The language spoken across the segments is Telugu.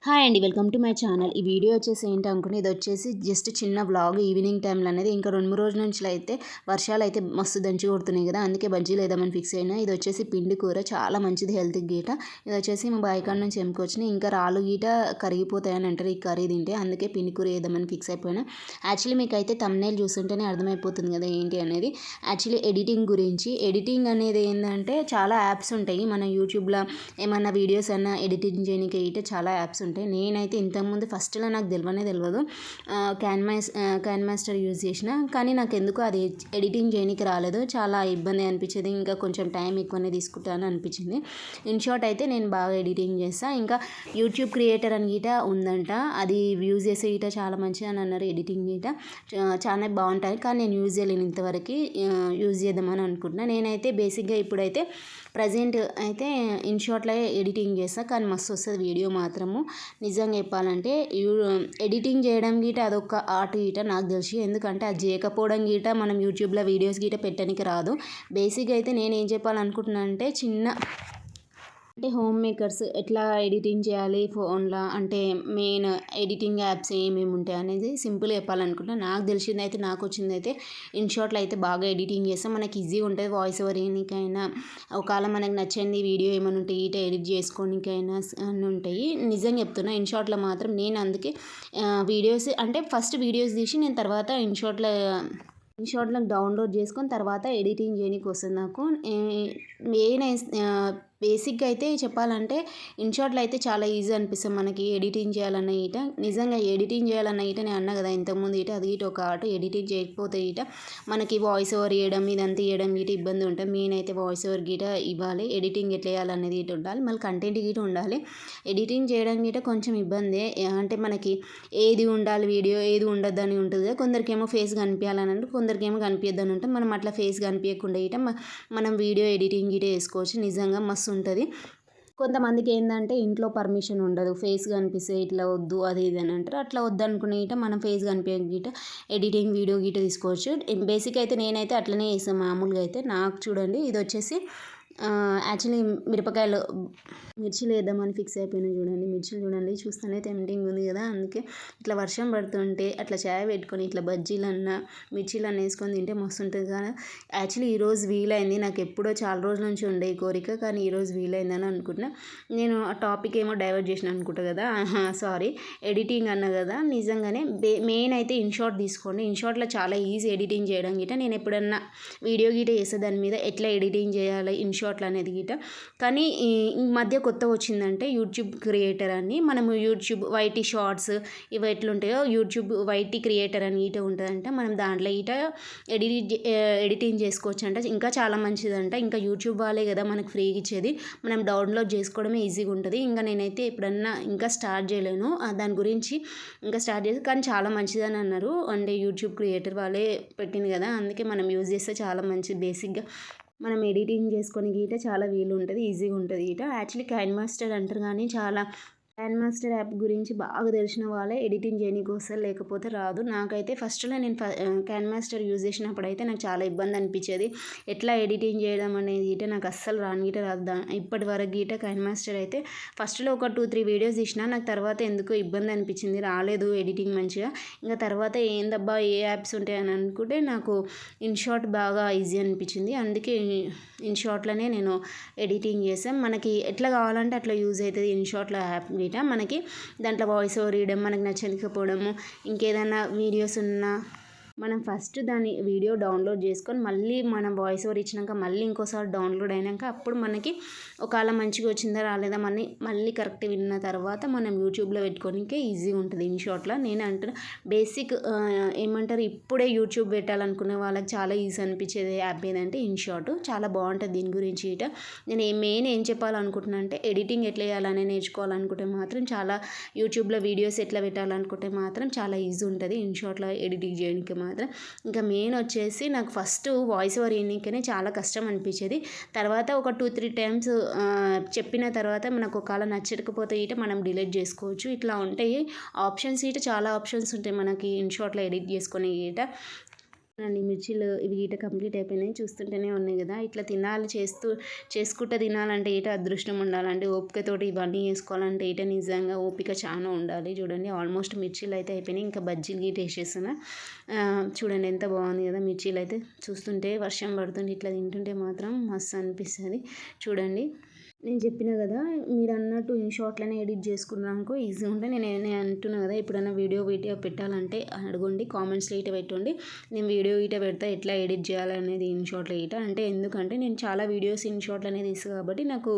హాయ్ అండి, వెల్కమ్ టు మై ఛానల్. ఈ వీడియో వచ్చేసి ఏంటనుకుని, ఇది వచ్చేసి జస్ట్ చిన్న వ్లాగ్ ఈవినింగ్ టైంలో అనేది. ఇంకా 2-3 రోజుల నుంచి అయితే వర్షాలు అయితే మస్తు దంచి కొడుతున్నాయి కదా, అందుకే బజ్జీలు వేద్దామని ఫిక్స్ అయినా. ఇది వచ్చేసి పిండి కూర, చాలా మంచిది హెల్త్కి గీట. ఇది వచ్చేసి మా బాయికాడ నుంచి ఎముకొచ్చినాయి. ఇంకా రాళ్ళు గీట కరిగిపోతాయని అంటారు ఈ కర్రీ తింటే, అందుకే పిండి కూర వేద్దామని ఫిక్స్ అయిపోయినా. యాక్చువల్లీ మీకు అయితే థంబ్నెయిల్ చూస్తుంటేనే అర్థమైపోతుంది కదా ఏంటి అనేది. యాక్చువల్లీ ఎడిటింగ్ గురించి, ఎడిటింగ్ అనేది ఏంటంటే చాలా యాప్స్ ఉంటాయి మన యూట్యూబ్లో. ఏమన్నా వీడియోస్ అన్నా ఎడిటింగ్ చేయడానికి అయితే చాలా యాప్స్ ఉంటాయి. నేనైతే ఇంతకుముందు ఫస్ట్లో నాకు తెలియదు. క్యాన్ మాస్టర్ యూజ్ చేసిన, కానీ నాకు ఎందుకు అది ఎడిటింగ్ చేయడానికి రాలేదు. చాలా ఇబ్బంది అనిపించేది, ఇంకా కొంచెం టైం ఎక్కువనే తీసుకుంటాను అనిపించింది. ఇన్ షార్ట్ అయితే నేను బాగా ఎడిటింగ్ చేస్తాను. ఇంకా యూట్యూబ్ క్రియేటర్ అని గిట ఉందంట, అది యూజ్ చేసే గిట చాలా మంచిగా అని అన్నారు. ఎడిటింగ్ గిట చాలా బాగుంటాయి, కానీ నేను యూజ్ చేయలేను ఇంతవరకు. యూజ్ చేద్దామని అనుకుంటున్నాను. నేనైతే బేసిక్గా ఇప్పుడైతే ప్రజెంట్ అయితే ఇన్ షార్ట్లో ఎడిటింగ్ చేస్తాను, కానీ మస్తు వస్తుంది వీడియో మాత్రము. నిజంగా చెప్పాలంటే ఎడిటింగ్ చేయడం గీట అదొక ఆర్ట్ గీట నాకు తెలిసి. ఎందుకంటే అది చేయకపోవడం గీట మనం యూట్యూబ్లో వీడియోస్ గీట పెట్టడానికి రాదు. బేసిక్గా అయితే నేను ఏం చెప్పాలనుకుంటున్నాను అంటే, అంటే హోమ్ మేకర్స్ ఎట్లా ఎడిటింగ్ చేయాలి ఫోన్లో, అంటే మెయిన్ ఎడిటింగ్ యాప్స్ ఏమేమి ఉంటాయి అనేది సింపుల్గా చెప్పాలనుకుంటున్నా. నాకు తెలిసింది అయితే, నాకు వచ్చింది అయితే ఇన్ షార్ట్లో అయితే బాగా ఎడిటింగ్ చేస్తాం. మనకి ఈజీగా ఉంటుంది వాయిస్ ఓవర్ చేయడానికైనా, ఒకవేళ మనకు నచ్చండి వీడియో ఏమైనా ఉంటే ఇట ఎడిట్ చేసుకోనికైనా అన్నీ ఉంటాయి. నిజంగా చెప్తున్నా, ఇన్ షార్ట్లో మాత్రం నేను అందుకే వీడియోస్ అంటే ఫస్ట్ వీడియోస్ తీసి నేను తర్వాత ఇన్ షార్ట్లో డౌన్లోడ్ చేసుకొని తర్వాత ఎడిటింగ్ చేయడానికి వస్తుంది నాకు. మెయిన్ బేసిక్గా అయితే చెప్పాలంటే ఇన్ షార్ట్లో అయితే చాలా ఈజీ అనిపిస్తుంది మనకి ఎడిటింగ్ చేయాలన్న ఈట. నిజంగా ఎడిటింగ్ చేయాలన్న ఈట నేను అన్నా కదా ఇంతకుముందు, ఈట అది ఇటు ఒక ఆట. ఎడిటింగ్ చేయకపోతే ఈట మనకి వాయిస్ ఓవర్ ఇవ్వడం ఇదంతా ఇవ్వడం గీట ఇబ్బంది ఉంటుంది. మెయిన్ అయితే వాయిస్ ఓవర్ గీట ఇవ్వాలి, ఎడిటింగ్ ఎట్లా వేయాలనేది ఇటు ఉండాలి, మళ్ళీ కంటెంట్ గీట ఉండాలి. ఎడిటింగ్ చేయడం గీట కొంచెం ఇబ్బందే, అంటే మనకి ఏది ఉండాలి వీడియో ఏది ఉండద్దని ఉంటుంది కదా. కొందరికేమో ఫేస్ కనిపించాలని అంటే, కొందరికేమో కనిపించద్దని ఉంటుంది. మనం అట్లా ఫేస్ కనిపించకుండా ఇట మనం వీడియో ఎడిటింగ్ గీట వేసుకోవచ్చు. నిజంగా మస్తు ఉంటుంది. కొంతమందికి ఏంటంటే ఇంట్లో పర్మిషన్ ఉండదు, ఫేస్ కనిపిస్తే ఇట్లా వద్దు అది ఇది అని అంటారు. అట్లా వద్దనుకునే గిట మనం ఫేస్ కనిపించే గిట ఎడిటింగ్ వీడియో గిట తీసుకోవచ్చు. బేసిక్ అయితే నేనైతే అట్లనే చేస్తాను మామూలుగా అయితే. నాకు చూడండి, ఇది వచ్చేసి యాక్చువల్లీ మిర్చిలు వేద్దామని ఫిక్స్ అయిపోయినా. చూడండి మిర్చిలు చూడండి, చూస్తేనే టెంప్టింగ్ ఉంది కదా. అందుకే ఇట్లా వర్షం పడుతుంటే అట్లా చాయ్ పెట్టుకొని ఇట్లా బజ్జీలన్నా మిర్చిలన్నా వేసుకొని తింటే మస్తు ఉంటుంది కదా. యాక్చువల్లీ ఈరోజు వీలైంది, నాకు ఎప్పుడో చాలా రోజుల నుంచి ఉండే ఈ కోరిక, కానీ ఈరోజు వీలైందని అనుకుంటున్నా. నేను ఆ టాపిక్ ఏమో డైవర్ట్ చేసిన అనుకుంటా కదా, సారీ. ఎడిటింగ్ అన్నా కదా, నిజంగానే మెయిన్ అయితే ఇన్ షార్ట్ తీసుకోండి. ఇన్ షార్ట్లో చాలా ఈజీ ఎడిటింగ్ చేయడం గిట. నేను ఎప్పుడన్నా వీడియో గిట చేస్తే దాని మీద ఎట్లా ఎడిటింగ్ చేయాలి ఇన్ షార్ట్లో అనేది గిట. కానీ ఈ మధ్య కొత్తగా వచ్చిందంటే యూట్యూబ్ క్రియేటర్ అని, మనము యూట్యూబ్ వైటీ షార్ట్స్ ఇవి ఎట్లుంటాయో యూట్యూబ్ వైటీ క్రియేటర్ అని ఈట ఉంటుందంట. మనం దాంట్లో ఈట ఎడిటింగ్ చేసుకోవచ్చు అంట. ఇంకా చాలా మంచిదంట. ఇంకా యూట్యూబ్ వాళ్ళే కదా మనకు ఫ్రీగా ఇచ్చేది, మనం డౌన్లోడ్ చేసుకోవడమే ఈజీగా ఉంటుంది. ఇంకా నేనైతే ఎప్పుడన్నా ఇంకా స్టార్ట్ చేయలేను దాని గురించి, ఇంకా స్టార్ట్ చేసి, కానీ చాలా మంచిదని అన్నారు. అంటే యూట్యూబ్ క్రియేటర్ వాళ్ళే పెట్టింది కదా, అందుకే మనం యూజ్ చేస్తే చాలా మంచిది. బేసిక్గా మనం ఎడిటింగ్ చేసుకొని గీట చాలా వీలు ఉంటుంది, ఈజీగా ఉంటుంది గీట. యాక్చువల్లీ కైన్ మాస్టర్ అంటారు, కానీ చాలా క్యాన్ మాస్టర్ యాప్ గురించి బాగా తెలిసిన వాళ్ళే ఎడిటింగ్ చేయడానికి వస్తారు, లేకపోతే రాదు. నాకైతే ఫస్ట్లో నేను క్యాన్ మాస్టర్ యూజ్ చేసినప్పుడు అయితే నాకు చాలా ఇబ్బంది అనిపించేది. ఎట్లా ఎడిటింగ్ చేయడం అనేది గీట నాకు అస్సలు రాని గీట రాదు. ఇప్పటి వరకు గీట క్యాన్ మాస్టర్ అయితే ఫస్ట్లో ఒక 2-3 వీడియోస్ తీసిన, నాకు తర్వాత ఎందుకో ఇబ్బంది అనిపించింది, రాలేదు ఎడిటింగ్ మంచిగా. ఇంకా తర్వాత ఏందబ్బా ఏ యాప్స్ ఉంటాయని అనుకుంటే నాకు ఇన్ షార్ట్ బాగా ఈజీ అనిపించింది. అందుకే ఇన్ షార్ట్లోనే నేను ఎడిటింగ్ చేసాం. మనకి ఎట్లా కావాలంటే అట్లా యూజ్ అవుతుంది ఇన్ షార్ట్లో యాప్ గిట. మనకి దాంట్లో వాయిస్ ఓవర్ ఇవ్వడం, మనకు నచ్చకపోవడము, ఇంకేదైనా వీడియోస్ ఉన్నా మనం ఫస్ట్ దాని వీడియో డౌన్లోడ్ చేసుకొని మళ్ళీ మనం వాయిస్ ఓవర్ ఇచ్చినాక మళ్ళీ ఇంకోసారి డౌన్లోడ్ అయినాక అప్పుడు మనకి ఒకవేళ మంచిగా వచ్చిందా రాలేదా మళ్ళీ కరెక్ట్ విన్న తర్వాత మనం యూట్యూబ్లో పెట్టుకోనికే ఈజీగా ఉంటుంది ఇన్ షార్ట్లో. నేను అంటున్నా బేసిక్ ఏమంటారు, ఇప్పుడే యూట్యూబ్ పెట్టాలనుకునే వాళ్ళకి చాలా ఈజీ అనిపించేది యాప్ ఏదంటే ఇన్ షార్ట్. చాలా బాగుంటుంది దీని గురించి ఇట. నేను మెయిన్ ఏం చెప్పాలనుకుంటున్నా అంటే, ఎడిటింగ్ ఎట్లా చేయాలని నేర్చుకోవాలనుకుంటే మాత్రం చాలా, యూట్యూబ్లో వీడియోస్ ఎట్లా పెట్టాలనుకుంటే మాత్రం చాలా ఈజీ ఉంటుంది ఇన్ షార్ట్లో ఎడిటింగ్ చేయడానికి మాత్రం. ఇంకా మెయిన్ వచ్చేసి నాకు ఫస్ట్ వాయిస్ ఓవర్ ఇవ్వడానికనే చాలా కష్టం అనిపించేది. తర్వాత ఒక 2-3 టైమ్స్ చెప్పిన తర్వాత మనకు ఒకవేళ నచ్చకపోతే ఇట మనం డిలీట్ చేసుకోవచ్చు. ఇట్లా ఉంటాయి ఆప్షన్స్, ఇట చాలా ఆప్షన్స్ ఉంటాయి మనకి ఇన్ షార్ట్లో ఎడిట్ చేసుకునే ఇట. అండి మిర్చీలు ఇవి గీట కంప్లీట్ అయిపోయినాయి. చూస్తుంటేనే ఉన్నాయి కదా, ఇట్లా చేసుకుంటూ తినాలంటే ఈట అదృష్టం ఉండాలండి. ఓపికతోటి ఇవన్నీ చేసుకోవాలంటే ఈట నిజంగా ఓపిక చాలా ఉండాలి. చూడండి ఆల్మోస్ట్ మిర్చీలు అయితే అయిపోయినాయి. ఇంకా బజ్జీలు గీట వేసేస్తున్నా. చూడండి ఎంత బాగుంది కదా మిర్చీలు అయితే. చూస్తుంటే వర్షం పడుతుంటే ఇట్లా తింటుంటే మాత్రం మస్తు అనిపిస్తుంది. చూడండి నేను చెప్పిన కదా, మీరు అన్నట్టు ఇన్ షార్ట్లోనే ఎడిట్ చేసుకున్నానుకో ఈజీ ఉంటే నేను అంటున్నా కదా, ఎప్పుడైనా వీడియో పెట్టాలంటే అడగండి, కామెంట్స్లో ఇట పెట్టండి. నేను వీడియో ఇట పెడతా ఎట్లా ఎడిట్ చేయాలనేది ఇన్ షార్ట్లో ఇట. అంటే ఎందుకంటే నేను చాలా వీడియోస్ ఇన్ షార్ట్లోనే తీస్తాను కాబట్టి నాకు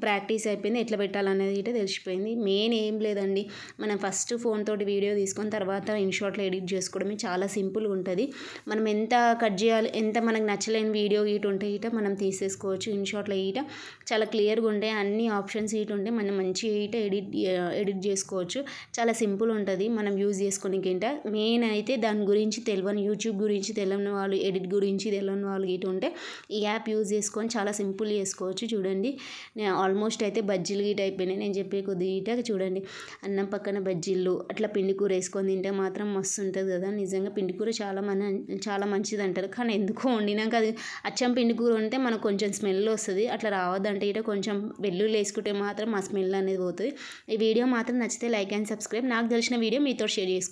ప్రాక్టీస్ అయిపోయింది, ఎట్లా పెట్టాలనేది ఇట తెలిసిపోయింది. మెయిన్ ఏం లేదండి, మనం ఫస్ట్ ఫోన్ తోటి వీడియో తీసుకొని తర్వాత ఇన్ షార్ట్లో ఎడిట్ చేసుకోవడమే చాలా సింపుల్గా ఉంటుంది. మనం ఎంత కట్ చేయాలి, ఎంత మనకు నచ్చలేని వీడియో ఇటు ఉంటే ఇట మనం తీసేసుకోవచ్చు. ఇన్ షార్ట్లో ఇట చాలా క్లియర్గా ఉంటాయి, అన్ని ఆప్షన్స్ ఇటు ఉంటే మనం మంచిగా ఇట ఎడిట్ చేసుకోవచ్చు. చాలా సింపుల్ ఉంటుంది మనం యూజ్ చేసుకోనికి. మెయిన్ అయితే దాని గురించి తెలియని, యూట్యూబ్ గురించి తెలియని వాళ్ళు, ఎడిట్ గురించి తెలియని వాళ్ళు ఇటు ఉంటే ఈ యాప్ యూజ్ చేసుకొని చాలా సింపుల్ చేసుకోవచ్చు. చూడండి నేను ఆల్మోస్ట్ అయితే బజ్జీలు గీట అయిపోయినాయి. నేను చెప్పే కొద్దిగా ఇట చూడండి, అన్నం పక్కన బజ్జీలు అట్లా పిండి కూర వేసుకొని తింటే మాత్రం మస్తు ఉంటుంది కదా. నిజంగా పిండి కూర చాలా మంచిది అంటారు, కానీ ఎందుకో వండినాక అది అచ్చం పిండి కూర ఉంటే మనకు కొంచెం స్మెల్ వస్తుంది. అట్లా రావద్దంటే ఇట కొంచెం వెల్లుల్లి వేసుకుంటే మాత్రం ఆ స్మెల్ అనేది పోతుంది. ఈ వీడియో మాత్రం నచ్చితే లైక్ అండ్ సబ్స్క్రైబ్. నాకు తెలిసిన వీడియో మీతో షేర్ చేసుకోండి.